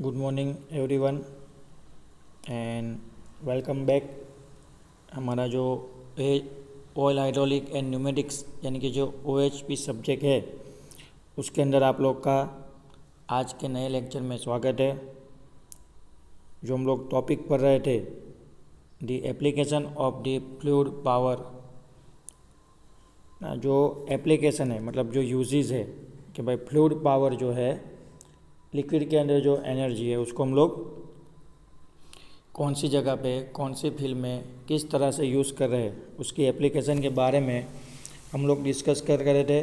Good morning everyone and welcome back. हमारा जो oil hydraulic and pneumatics यानी कि जो OHP सब्जेक्ट है उसके अंदर आप लोग का आज के नए लेक्चर में स्वागत है। जो हम लोग टॉपिक पढ़ रहे थे the application of the fluid power, जो एप्लीकेशन है मतलब जो यूजेस है कि भाई फ्लूइड पावर जो है लिक्विड के अंदर जो एनर्जी है उसको हम लोग कौन सी जगह पे कौन सी फील्ड में किस तरह से यूज़ कर रहे हैं उसकी एप्लीकेशन के बारे में हम लोग डिस्कस कर रहे थे।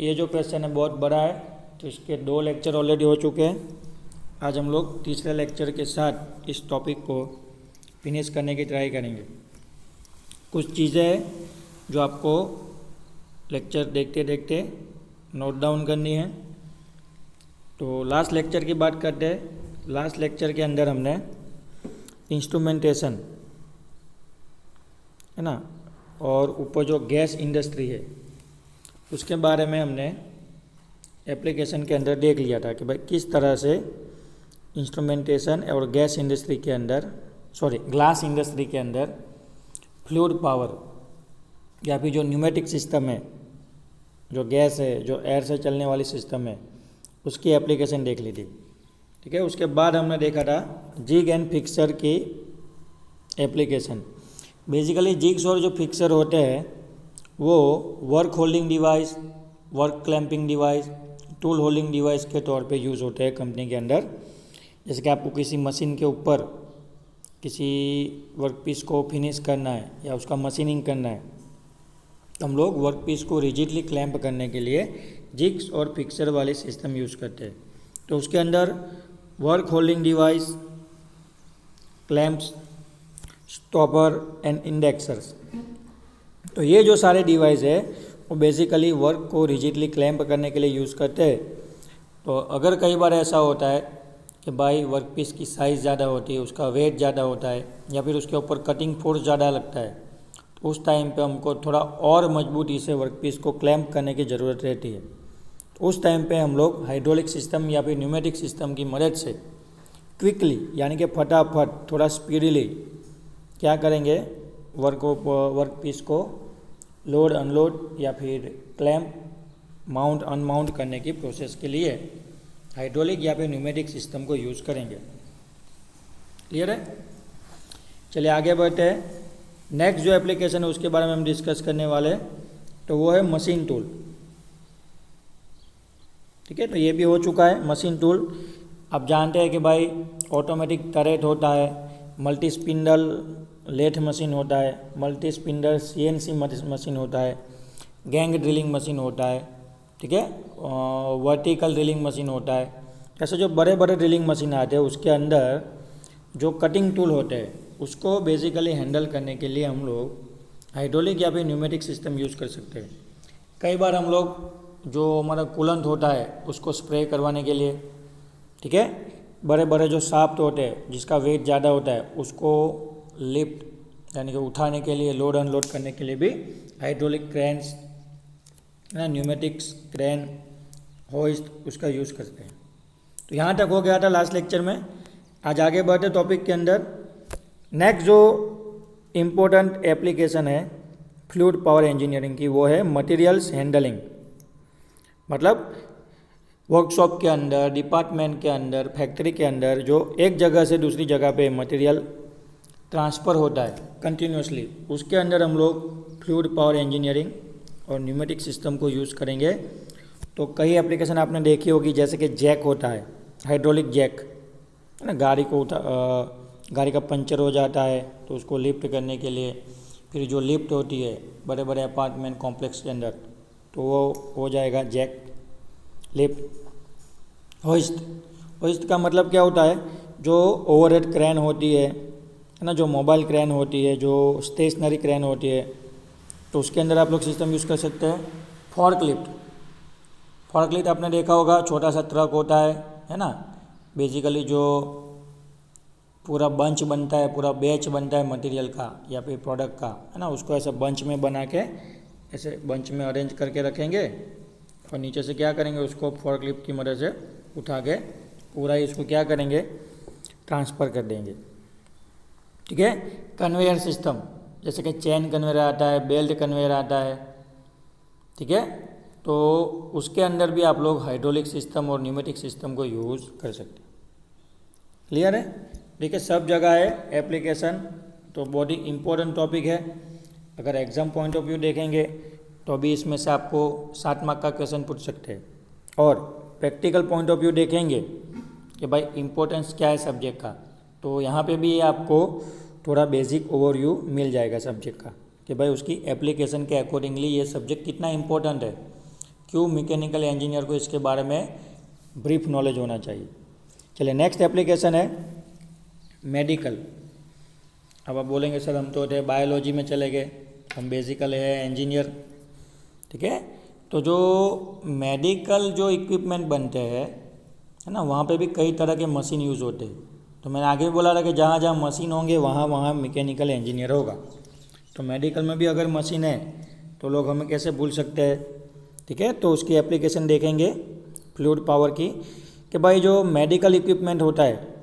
ये जो क्वेश्चन है बहुत बड़ा है तो इसके 2 लेक्चर ऑलरेडी हो चुके हैं। आज हम लोग तीसरे लेक्चर के साथ इस टॉपिक को फिनिश करने की ट्राई करेंगे। कुछ चीज़ें जो आपको लेक्चर देखते देखते नोट डाउन करनी है। तो लास्ट लेक्चर की बात करते हैं। लास्ट लेक्चर के अंदर हमने इंस्ट्रूमेंटेशन है ना और ऊपर जो गैस इंडस्ट्री है उसके बारे में हमने एप्लीकेशन के अंदर देख लिया था कि भाई किस तरह से इंस्ट्रूमेंटेशन और गैस इंडस्ट्री के अंदर ग्लास इंडस्ट्री के अंदर फ्लूइड पावर या फिर जो न्यूमेटिक सिस्टम है, जो गैस है, जो एयर से चलने वाली सिस्टम है, उसकी एप्लीकेशन देख ली थी। ठीक है, उसके बाद हमने देखा था जिग एंड फिक्सर की एप्लीकेशन। बेसिकली जिग्स और जो फिक्सर होते हैं वो work holding device, work clamping device, tool holding device के तौर पे यूज़ होते हैं कंपनी के अंदर। जैसे कि आपको किसी मशीन के ऊपर किसी वर्क पीस को फिनिश करना है या उसका मशीनिंग करना है तो हम लोग वर्क पीस को रिजिडली क्लैंप करने के लिए जिग्स और फिक्सर वाले सिस्टम यूज़ करते हैं। तो उसके अंदर work holding device, clamps, stopper and inductors, तो ये जो सारे डिवाइस है वो बेसिकली वर्क को रिजिडली क्लैंप करने के लिए यूज़ करते हैं। तो अगर कई बार ऐसा होता है कि भाई वर्क पीस की साइज़ ज़्यादा होती है, उसका वेट ज़्यादा होता है या फिर उसके ऊपर कटिंग फोर्स ज़्यादा लगता है तो उस टाइम पे हमको थोड़ा और मजबूती से वर्क पीस को क्लैंप करने की ज़रूरत रहती है। तो उस टाइम पे हम लोग हाइड्रोलिक सिस्टम या फिर न्यूमेटिक सिस्टम की मदद से क्विकली यानी कि फटाफट थोड़ा स्पीडीली क्या करेंगे, वर्क पीस को लोड अनलोड या फिर क्लैंप माउंट अनमाउंट करने की प्रोसेस के लिए हाइड्रोलिक या फिर न्यूमेटिक सिस्टम को यूज़ करेंगे। क्लियर है? चलिए आगे बढ़ते हैं। नेक्स्ट जो एप्लीकेशन है उसके बारे में हम डिस्कस करने वाले हैं तो वो है मशीन टूल। ठीक है, तो ये भी हो चुका है मशीन टूल। आप जानते हैं कि भाई ऑटोमेटिक टरेट होता है, मल्टी स्पिंडल लेथ मशीन होता है, मल्टी स्पिंडल CNC मशीन होता है, गैंग ड्रिलिंग मशीन होता है, ठीक है, वर्टिकल ड्रिलिंग मशीन होता है। ऐसे जो बड़े बड़े ड्रिलिंग मशीन आते हैं उसके अंदर जो कटिंग टूल होते हैं उसको बेसिकली हैंडल करने के लिए हम लोग हाइड्रोलिक या फिर न्यूमेटिक सिस्टम यूज़ कर सकते हैं। कई बार हम लोग जो हमारा कूलेंट होता है उसको स्प्रे करवाने के लिए, ठीक है, बड़े बड़े जो शाफ्ट होते हैं जिसका वेट ज़्यादा होता है उसको लिफ्ट यानी कि उठाने के लिए, लोड अनलोड करने के लिए भी hydraulic cranes, pneumatics crane, hoist उसका यूज़ करते हैं। तो यहाँ तक हो गया था लास्ट लेक्चर में। आज आगे बढ़ते टॉपिक के अंदर। नेक्स्ट जो इम्पोर्टेंट एप्लीकेशन है फ्लूइड पावर इंजीनियरिंग की वो है मटेरियल्स हैंडलिंग। मतलब वर्कशॉप के अंदर, डिपार्टमेंट के अंदर, फैक्ट्री के अंदर जो एक जगह से दूसरी जगह पे मटेरियल ट्रांसफ़र होता है कंटिन्यूसली, उसके अंदर हम लोग फ्लूइड पावर इंजीनियरिंग और न्यूमेटिक सिस्टम को यूज़ करेंगे। तो कई एप्लीकेशन आपने देखी होगी जैसे कि जैक होता है, हाइड्रोलिक जैक है ना, गाड़ी का पंचर हो जाता है तो उसको लिफ्ट करने के लिए, फिर जो लिफ्ट होती है बड़े बड़े अपार्टमेंट कॉम्प्लेक्स के अंदर तो वो हो जाएगा जैक, लिफ्ट। होइस्ट का मतलब क्या होता है, जो ओवरहेड क्रेन होती है ना, जो मोबाइल क्रेन होती है, जो स्टेशनरी क्रेन होती है, तो उसके अंदर आप लोग सिस्टम यूज़ कर सकते हैं। फॉर्कलिफ्ट आपने देखा होगा, छोटा सा ट्रक होता है ना, बेसिकली जो पूरा बंच बनता है, पूरा बैच बनता है मटेरियल का या फिर प्रोडक्ट का, है ना, उसको ऐसे बंच में बना के ऐसे बंच में अरेंज करके रखेंगे और नीचे से क्या करेंगे, उसको फोर्कलिफ्ट की मदद से उठा के पूरा इसको क्या करेंगे, ट्रांसफ़र कर देंगे। ठीक है। कन्वेयर सिस्टम, जैसे कि चेन कन्वेयर आता है, बेल्ट कन्वेयर आता है। ठीक है। तो उसके अंदर भी आप लोग हाइड्रोलिक सिस्टम और न्यूमेटिक सिस्टम को यूज़ कर सकते हैं। क्लियर है। देखिए सब जगह है एप्लीकेशन, तो बहुत ही इम्पोर्टेंट टॉपिक है। अगर एग्ज़ाम पॉइंट ऑफ व्यू देखेंगे तो अभी इसमें से आपको 7 मार्क का क्वेश्चन पूछ सकते हैं, और प्रैक्टिकल पॉइंट ऑफ व्यू देखेंगे कि भाई इम्पोर्टेंस क्या है सब्जेक्ट का, तो यहाँ पे भी आपको थोड़ा बेसिक ओवरव्यू मिल जाएगा सब्जेक्ट का कि भाई उसकी एप्लीकेशन के अकॉर्डिंगली ये सब्जेक्ट कितना इम्पोर्टेंट है, क्यों मैकेनिकल इंजीनियर को इसके बारे में ब्रीफ नॉलेज होना चाहिए। चलिए नेक्स्ट एप्लीकेशन है मेडिकल। अब आप बोलेंगे सर हम तो थे बायोलॉजी में चले गए, हम बेसिकल है इंजीनियर। ठीक है। तो जो मेडिकल जो इक्विपमेंट बनते हैं है ना, वहाँ पे भी कई तरह के मशीन यूज़ होते हैं। तो मैंने आगे भी बोला था कि जहाँ जहाँ मशीन होंगे वहाँ वहाँ मैकेनिकल इंजीनियर होगा। तो मेडिकल में भी अगर मशीन है तो लोग हमें कैसे भूल सकते हैं। ठीक है। तो उसकी एप्लीकेशन देखेंगे फ्लूइड पावर की, कि भाई जो मेडिकल इक्विपमेंट होता है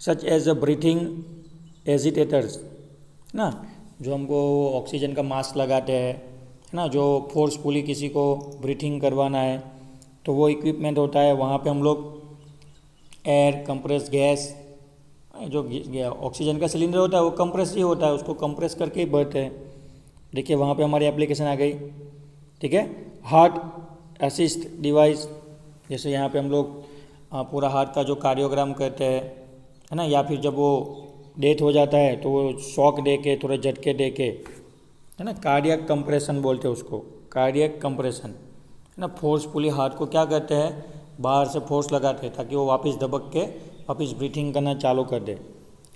such as a breathing agitators ना, जो हमको ऑक्सीजन का मास्क लगाते हैं है ना, जो फोर्सफुली किसी को ब्रीथिंग करवाना है, तो वो इक्विपमेंट होता है। वहाँ पे हम लोग एयर कंप्रेस गैस, जो ऑक्सीजन का सिलेंडर होता है वो कंप्रेस ही होता है, उसको कंप्रेस करके ही भरते हैं। देखिए वहाँ पे हमारी एप्लीकेशन आ गई। ठीक है। हार्ट असिस्ट डिवाइस, जैसे यहाँ पे हम लोग पूरा हार्ट का जो कार्डियोग्राम करते हैं है ना, या फिर जब वो डेथ हो जाता है तो वो शॉक दे के थोड़े झटके दे के है ना, कार्डियक कंप्रेशन बोलते हैं उसको, कार्डियक कंप्रेशन है ना। फोर्सफुली हार्ट को क्या करते हैं, बाहर से फोर्स लगाते हैं ताकि वो वापस दबक के वापस ब्रीथिंग करना चालू कर दे।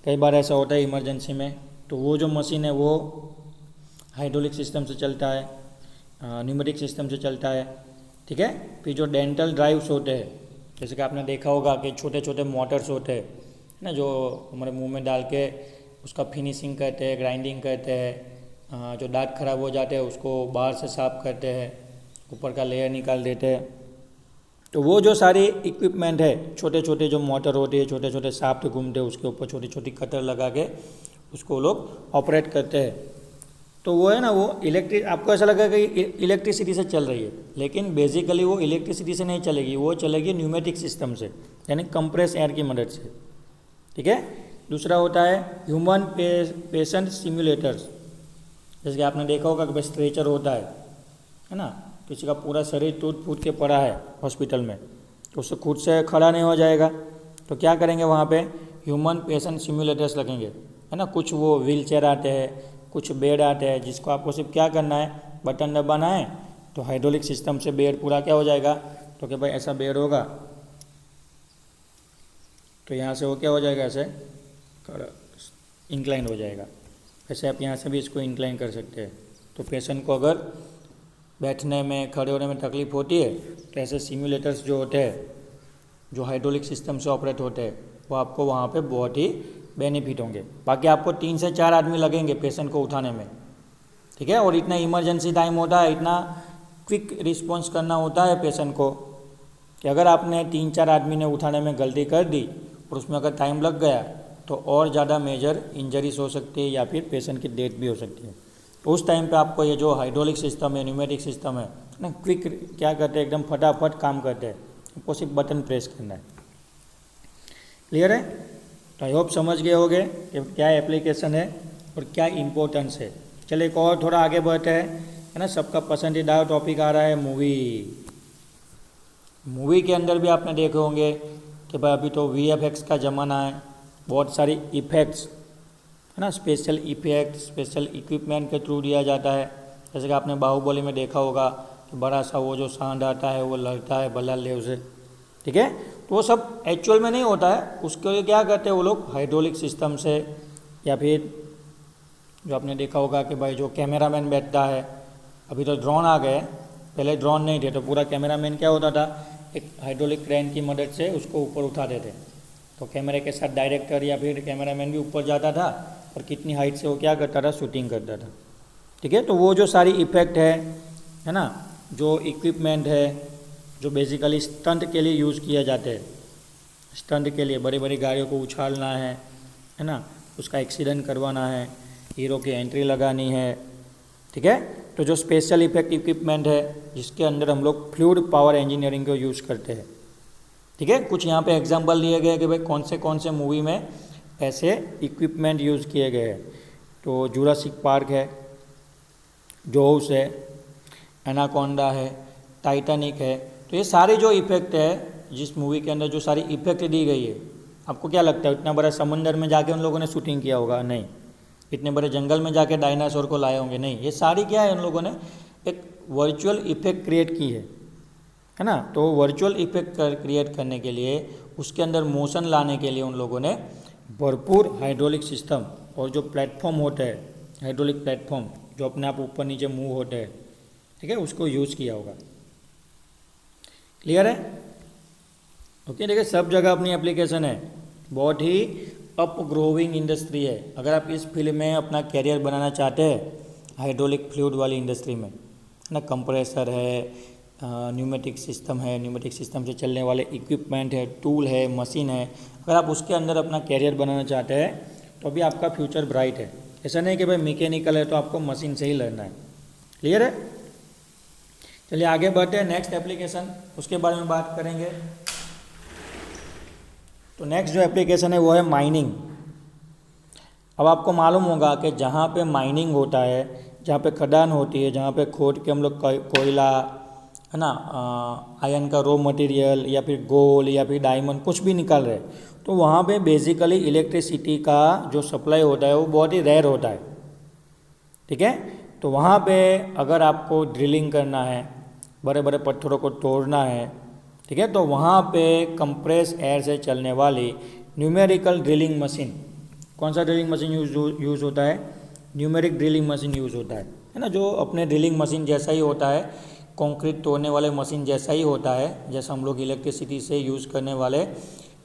कई बार ऐसा होता है इमरजेंसी में, तो वो जो मशीन है वो हाइड्रोलिक सिस्टम से चलता है, न्यूमेटिक सिस्टम से चलता है। ठीक है। फिर जो डेंटल ड्राइव्स होते हैं, जैसे कि आपने देखा होगा कि छोटे छोटे मोटर्स होते हैं ना, जो हमारे मुंह में डाल के उसका फिनिशिंग करते हैं, ग्राइंडिंग करते हैं, जो दांत खराब हो जाते हैं उसको बाहर से साफ करते हैं, ऊपर का लेयर निकाल देते हैं। तो वो जो सारी इक्विपमेंट है, छोटे छोटे जो मोटर होती है, छोटे छोटे शाफ्ट घूमते हैं, उसके ऊपर छोटी छोटी कटर लगा के उसको लोग ऑपरेट करते हैं। तो वो है ना, वो आपको ऐसा लगेगा कि इलेक्ट्रिसिटी से चल रही है, लेकिन बेसिकली वो इलेक्ट्रिसिटी से नहीं चलेगी, वो चलेगी न्यूमेटिक सिस्टम से, यानी कंप्रेस एयर की मदद से। ठीक है। दूसरा होता है ह्यूमन पेशेंट सिमुलेटर्स, जैसे कि आपने देखा होगा कि स्ट्रेचर होता है ना, किसी का पूरा शरीर टूट फूट के पड़ा है हॉस्पिटल में, तो उससे खुद से खड़ा नहीं हो जाएगा, तो क्या करेंगे वहाँ पे ह्यूमन पेशेंट सिमुलेटर्स लगेंगे है ना। कुछ वो व्हील चेयर आते हैं, कुछ बेड आते हैं, जिसको आपको सिर्फ क्या करना है, बटन दबाना है, तो हाइड्रोलिक सिस्टम से बेड पूरा क्या हो जाएगा, तो कि भाई ऐसा बेड होगा तो यहाँ से वो क्या हो जाएगा, ऐसे इंक्लाइन हो जाएगा। ऐसे आप यहाँ से भी इसको इंक्लाइन कर सकते हैं। तो पेशेंट को अगर बैठने में, खड़े होने में तकलीफ होती है तो ऐसे सिमुलेटर्स जो होते हैं, जो हाइड्रोलिक सिस्टम से ऑपरेट होते हैं, वो आपको वहाँ पे बहुत ही बेनिफिट होंगे। बाकी आपको 3 से 4 आदमी लगेंगे पेशेंट को उठाने में। ठीक है। और इतना इमरजेंसी टाइम होता है, इतना क्विक रिस्पॉन्स करना होता है पेशेंट को, कि अगर आपने 3-4 आदमी ने उठाने में गलती कर दी और उसमें अगर टाइम लग गया तो और ज़्यादा मेजर इंजरीज हो सकती है, या फिर पेशेंट की डेथ भी हो सकती है। तो उस टाइम पे आपको ये जो हाइड्रोलिक सिस्टम है, न्यूमेटिक सिस्टम है ना, क्विक क्या करते हैं, एकदम फटाफट काम करते हैं, आपको सिर्फ बटन प्रेस करना है। क्लियर है। तो आई होप समझ गए होंगे कि क्या एप्लीकेशन है और क्या इम्पोर्टेंस है। चलिए एक और थोड़ा आगे बढ़ते हैं है ना। सबका पसंदीदा टॉपिक आ रहा है मूवी। मूवी के अंदर भी आपने देखे होंगे कि भाई अभी तो VFX का ज़माना है, बहुत सारी इफ़ेक्ट्स है ना, स्पेशल इफ़ेक्ट, स्पेशल इक्विपमेंट के थ्रू दिया जाता है। जैसे कि आपने बाहुबली में देखा होगा कि बड़ा सा वो जो सांड आता है वो लड़ता है बल्ला ले उसे। ठीक है। तो वो सब एक्चुअल में नहीं होता है, उसके लिए क्या करते हैं वो लोग, हाइड्रोलिक सिस्टम से, या फिर जो आपने देखा होगा कि भाई जो कैमरामैन बैठता है, अभी तो ड्रोन आ गए, पहले ड्रोन नहीं थे, तो पूरा कैमरामैन क्या होता था, एक हाइड्रोलिक क्रेन की मदद से उसको ऊपर उठा देते, तो कैमरे के साथ डायरेक्टर या फिर कैमरामैन भी ऊपर जाता था और कितनी हाइट से वो क्या करता था, शूटिंग करता था। ठीक है। तो वो जो सारी इफ़ेक्ट है ना, जो इक्विपमेंट है, जो बेसिकली स्टंट के लिए यूज़ किए जाते हैं स्टंट के लिए बड़ी बड़ी गाड़ियों को उछालना है ना, उसका एक्सीडेंट करवाना है, हीरो की एंट्री लगानी है, ठीक है। तो जो स्पेशल इफेक्ट इक्विपमेंट है जिसके अंदर हम लोग फ्लूइड पावर इंजीनियरिंग को यूज़ करते हैं, ठीक है। कुछ यहाँ पे एग्जांपल दिए गए कि भाई कौन से मूवी में ऐसे इक्विपमेंट यूज़ किए गए हैं। तो जुरासिक पार्क है, जोस है, एनाकोंडा है, टाइटैनिक है। तो ये सारी जो इफेक्ट है जिस मूवी के अंदर जो सारी इफेक्ट दी गई है, आपको क्या लगता है इतना बड़ा समुंदर में जाके उन लोगों ने शूटिंग किया होगा? नहीं। इतने बड़े जंगल में जाके डायनासोर को लाए होंगे? नहीं। ये सारी क्या है, उन लोगों ने एक वर्चुअल इफेक्ट क्रिएट की है ना। तो वर्चुअल इफेक्ट क्रिएट करने के लिए, उसके अंदर मोशन लाने के लिए उन लोगों ने भरपूर हाइड्रोलिक सिस्टम और जो प्लेटफॉर्म होता है, हाइड्रोलिक प्लेटफॉर्म जो अपने आप ऊपर नीचे मूव होते हैं, ठीक है, उसको यूज़ किया होगा। क्लियर है? ओके। देखिए सब जगह अपनी एप्लीकेशन है, बहुत ही अप ग्रोविंग इंडस्ट्री है। अगर आप इस फील्ड में अपना कैरियर बनाना चाहते हैं, हाइड्रोलिक फ्लूइड वाली इंडस्ट्री में ना, कंप्रेसर है, न्यूमेटिक सिस्टम है, न्यूमेटिक सिस्टम से चलने वाले इक्विपमेंट है, टूल है, मशीन है, अगर आप उसके अंदर अपना कैरियर बनाना चाहते हैं तो अभी आपका फ्यूचर ब्राइट है। ऐसा नहीं कि भाई मैकेनिकल है तो आपको मशीन से ही लड़ना है। क्लियर है? चलिए आगे बढ़ते हैं, नेक्स्ट एप्लीकेशन उसके बारे में बात करेंगे। तो नेक्स्ट जो एप्लीकेशन है वो है माइनिंग। अब आपको मालूम होगा कि जहाँ पे माइनिंग होता है, जहाँ पे खदान होती है, जहाँ पे खोद के हम लोग कोयला है ना, आयरन का रॉ मटेरियल या फिर गोल्ड या फिर डायमंड कुछ भी निकाल रहे, तो वहाँ पे बेसिकली इलेक्ट्रिसिटी का जो सप्लाई होता है वो बहुत ही रेयर होता है, ठीक है। तो वहाँ पे अगर आपको ड्रिलिंग करना है, बड़े बड़े पत्थरों को तोड़ना है, ठीक है, तो वहाँ पे कंप्रेस एयर से चलने वाली न्यूमेरिकल ड्रिलिंग मशीन, कौन सा ड्रिलिंग मशीन यूज़ होता है? न्यूमेरिक ड्रिलिंग मशीन यूज़ होता है ना, जो अपने ड्रिलिंग मशीन जैसा ही होता है, कंक्रीट तोड़ने वाले मशीन जैसा ही होता है, जैसा हम लोग इलेक्ट्रिसिटी से यूज़ करने वाले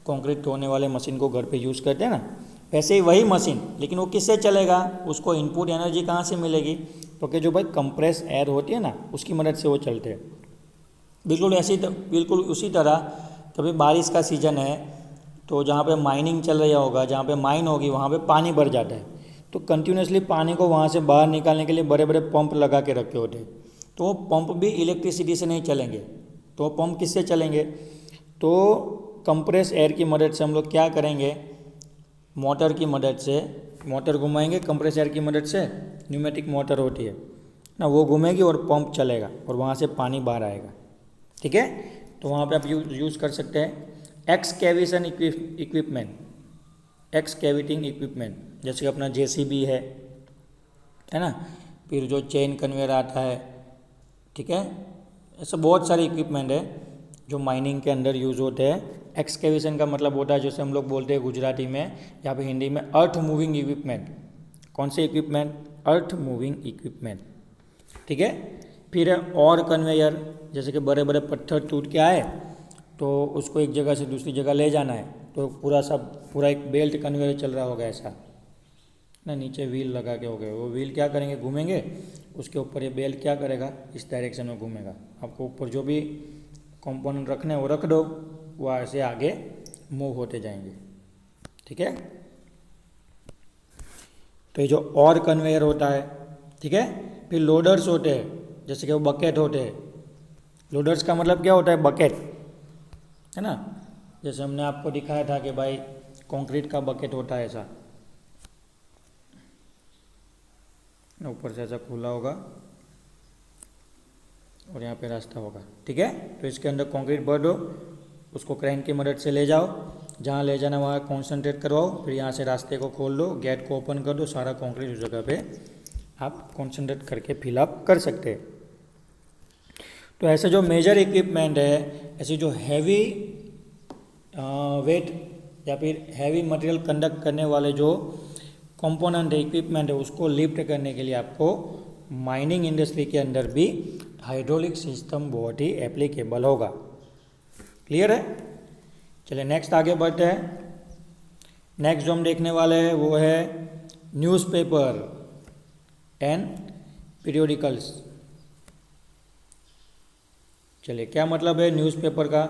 कंक्रीट तोड़ने वाले मशीन को घर पे यूज़ करते हैं ना, वैसे ही वही मशीन। लेकिन वो किससे चलेगा? उसको इनपुट एनर्जी कहाँ से मिलेगी? तो कि जो भाई कंप्रेस एयर होती है ना, उसकी मदद से वो चलते हैं। बिल्कुल उसी तरह कभी बारिश का सीज़न है तो जहाँ पे माइनिंग चल रही होगा, जहाँ पे माइन होगी वहाँ पे पानी भर जाता है, तो कंटिन्यूसली पानी को वहाँ से बाहर निकालने के लिए बड़े बड़े पंप लगा के रखे होते हैं। तो वो पंप भी इलेक्ट्रिसिटी से नहीं चलेंगे, तो वो पंप किससे चलेंगे? तो कंप्रेस एयर की मदद से हम लोग क्या करेंगे, मोटर की मदद से मोटर घुमाएंगे, कंप्रेस एयर की मदद से, न्यूमेटिक मोटर होती है ना, वो घूमेगी और पंप चलेगा और वहाँ से पानी बाहर आएगा, ठीक है। तो वहाँ पे आप यूज़ कर सकते हैं एक्सकेवेशन इक्विपमेंट, एक्सकेवेटिंग इक्विपमेंट, जैसे कि अपना जेसीबी है ना, फिर जो चेन कन्वेयर आता है, ठीक है, ऐसे बहुत सारे इक्विपमेंट है जो माइनिंग के अंदर यूज़ होते हैं। एक्सकेवेशन का मतलब होता है, जैसे हम लोग बोलते हैं गुजराती में या फिर हिंदी में, अर्थ मूविंग इक्विपमेंट। कौन से इक्विपमेंट? अर्थ मूविंग इक्विपमेंट, ठीक है। फिर है और कन्वेयर, जैसे कि बड़े बड़े पत्थर टूट के आए तो उसको एक जगह से दूसरी जगह ले जाना है, तो पूरा एक बेल्ट कन्वेयर चल रहा होगा ऐसा ना, नीचे व्हील लगा के हो गए, वो व्हील क्या करेंगे, घूमेंगे, उसके ऊपर ये बेल्ट क्या करेगा, इस डायरेक्शन में घूमेगा। आपको ऊपर जो भी कंपोनेंट रखने हैं वो रख दो, वो ऐसे आगे मूव होते जाएंगे, ठीक है। तो ये जो और कन्वेयर होता है, ठीक है। फिर लोडर्स होते हैं, जैसे कि वो बकेट होते हैं। लोडर्स का मतलब क्या होता है? बकेट, है ना, जैसे हमने आपको दिखाया था कि भाई कंक्रीट का बकेट होता है ऐसा, ऊपर से ऐसा खुला होगा और यहाँ पे रास्ता होगा, ठीक है। तो इसके अंदर कंक्रीट भर दो, उसको क्रेन की मदद से ले जाओ, जहाँ ले जाना वहाँ कॉन्सेंट्रेट करवाओ, फिर यहाँ से रास्ते को खोल दो, गेट को ओपन कर दो, सारा कंक्रीट उस जगह पे आप कॉन्सेंट्रेट करके फिलअप कर सकते हैं। तो ऐसे जो मेजर इक्विपमेंट है, ऐसे जो हैवी वेट या फिर हैवी मटेरियल कंडक्ट करने वाले जो कंपोनेंट है, इक्विपमेंट है, उसको लिफ्ट करने के लिए आपको माइनिंग इंडस्ट्री के अंदर भी हाइड्रोलिक सिस्टम बहुत ही एप्लीकेबल होगा। क्लियर है? चलिए नेक्स्ट आगे बढ़ते हैं। नेक्स्ट जो हम देखने वाले हैं वो है न्यूज़पेपर एंड पीरियोडिकल्स। चलिए क्या मतलब है न्यूज़पेपर का?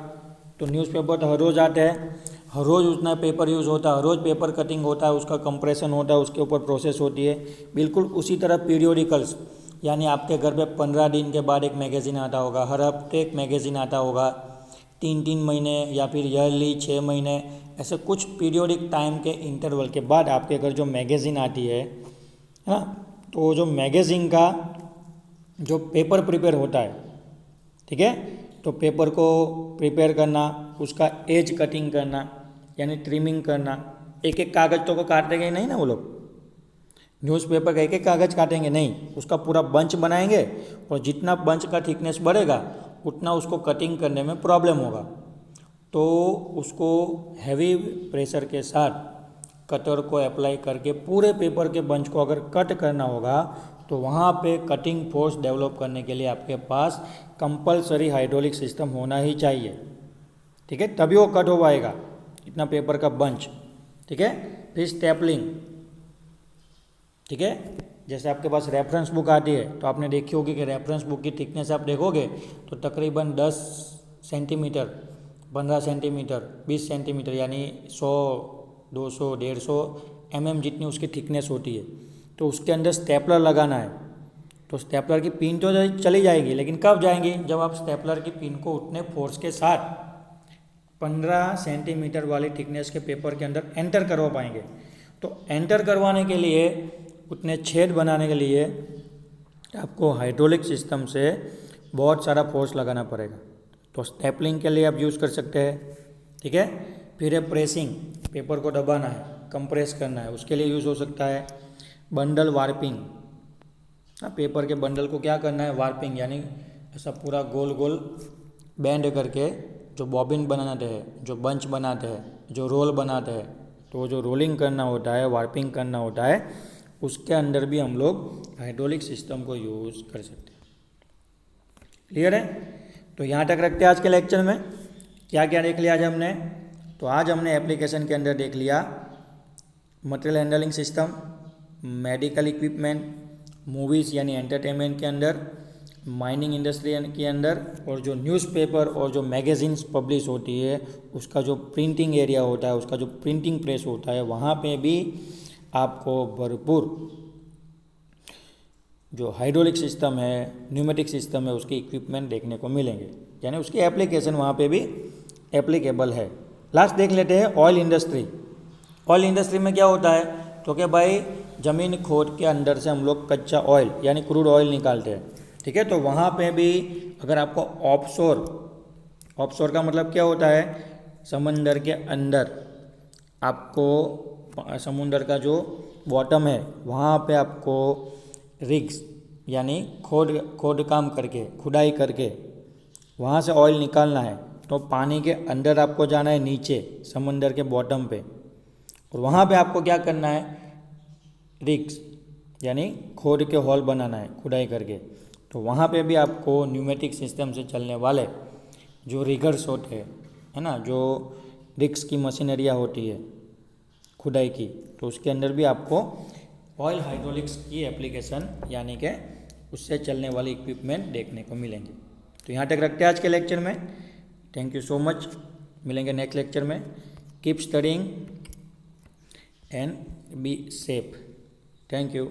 तो न्यूज़पेपर तो हर रोज़ आते हैं। हर रोज़ उतना पेपर यूज़ होता है, हर रोज़ पेपर कटिंग होता है, उसका कंप्रेशन होता है, उसके ऊपर प्रोसेस होती है। बिल्कुल उसी तरह पीरियोडिकल्स, यानी आपके घर पे 15 दिन के बाद एक मैगज़ीन आता होगा, हर हफ्ते एक मैगज़ीन आता होगा, 3-3 महीने या फिर ईयरली 6 महीने, ऐसे कुछ पीरियोडिक टाइम के इंटरवल के बाद आपके घर जो मैगज़ीन आती है ना, तो जो मैगज़ीन का जो पेपर प्रिपेयर होता है, ठीक है, तो पेपर को प्रिपेयर करना, उसका एज कटिंग करना यानी ट्रिमिंग करना, एक एक कागज़ तो को काटेंगे नहीं ना वो लोग, न्यूज़पेपर का एक एक कागज़ काटेंगे नहीं, उसका पूरा बंच बनाएंगे और जितना बंच का थिकनेस बढ़ेगा उतना उसको कटिंग करने में प्रॉब्लम होगा। तो उसको हैवी प्रेशर के साथ कटर को अप्लाई करके पूरे पेपर के बंच को अगर कट करना होगा तो वहाँ पे कटिंग फोर्स डेवलप करने के लिए आपके पास कंपलसरी हाइड्रोलिक सिस्टम होना ही चाहिए, ठीक है, तभी वो कट हो पाएगा इतना पेपर का बंच, ठीक है। फिर स्टेपलिंग, ठीक है, जैसे आपके पास रेफरेंस बुक आती है तो आपने देखी होगी कि रेफरेंस बुक की थिकनेस आप देखोगे तो तकरीबन 10 सेंटीमीटर, 15 सेंटीमीटर, 20 सेंटीमीटर यानी 100, 200, 150 जितनी उसकी थिकनेस होती है। तो उसके अंदर स्टेपलर लगाना है, तो स्टेपलर की पिन तो चली जाएगी, लेकिन कब जाएंगी, जब आप स्टेपलर की पिन को उतने फोर्स के साथ 15 सेंटीमीटर वाली थिकनेस के पेपर के अंदर एंटर करवा पाएंगे। तो एंटर करवाने के लिए, उतने छेद बनाने के लिए आपको हाइड्रोलिक सिस्टम से बहुत सारा फोर्स लगाना पड़ेगा। तो स्टेपलिंग के लिए आप यूज़ कर सकते हैं, ठीक है। फिर है प्रेसिंग, पेपर को दबाना है, कंप्रेस करना है, उसके लिए यूज़ हो सकता है। बंडल वार्पिंग, पेपर के बंडल को क्या करना है, वार्पिंग यानी ऐसा पूरा गोल गोल बैंड करके जो बॉबिन बनाते हैं, जो बंच बनाते हैं, जो रोल बनाते हैं, तो जो रोलिंग करना होता है, वार्पिंग करना होता है, उसके अंदर भी हम लोग हाइड्रोलिक सिस्टम को यूज़ कर सकते हैं। क्लियर है? तो यहाँ तक रखते हैं आज के लेक्चर में। क्या क्या देख लिया आज हमने? तो आज हमने एप्लीकेशन के अंदर देख लिया material handling system, medical equipment, movies यानी एंटरटेनमेंट के अंदर, माइनिंग इंडस्ट्री के अंदर, और जो न्यूज़पेपर और जो मैगज़ीन्स पब्लिश होती है उसका जो प्रिंटिंग एरिया होता है, उसका जो प्रिंटिंग प्रेस होता है, वहाँ पे भी आपको भरपूर जो हाइड्रोलिक सिस्टम है, न्यूमेटिक सिस्टम है, उसके इक्विपमेंट देखने को मिलेंगे, यानी उसकी एप्लीकेशन वहाँ पे भी एप्लीकेबल है। लास्ट देख लेते हैं ऑयल इंडस्ट्री। ऑयल इंडस्ट्री में क्या होता है, तो कि भाई ज़मीन खोद के अंदर से हम लोग कच्चा ऑयल यानी क्रूड ऑयल निकालते हैं, ठीक है। तो वहाँ पे भी अगर आपको ऑफशोर का मतलब क्या होता है, समंदर के अंदर आपको समुंदर का जो बॉटम है वहाँ पे आपको रिग्स यानी खोद काम करके, खुदाई करके वहाँ से ऑयल निकालना है, तो पानी के अंदर आपको जाना है, नीचे समंदर के बॉटम पे, और वहाँ पे आपको क्या करना है, रिग्स यानी खोद के हॉल बनाना है खुदाई करके। तो वहाँ पे भी आपको न्यूमेटिक सिस्टम से चलने वाले जो रिगर्स होते हैं, है ना, जो रिग्स की मशीनरियाँ होती है खुदाई की, तो उसके अंदर भी आपको ऑयल हाइड्रोलिक्स की एप्लीकेशन यानी कि उससे चलने वाली इक्विपमेंट देखने को मिलेंगे। तो यहाँ तक रखते हैं आज के लेक्चर में। थैंक यू सो मच, मिलेंगे नेक्स्ट लेक्चर में। Keep studying and be safe. Thank you.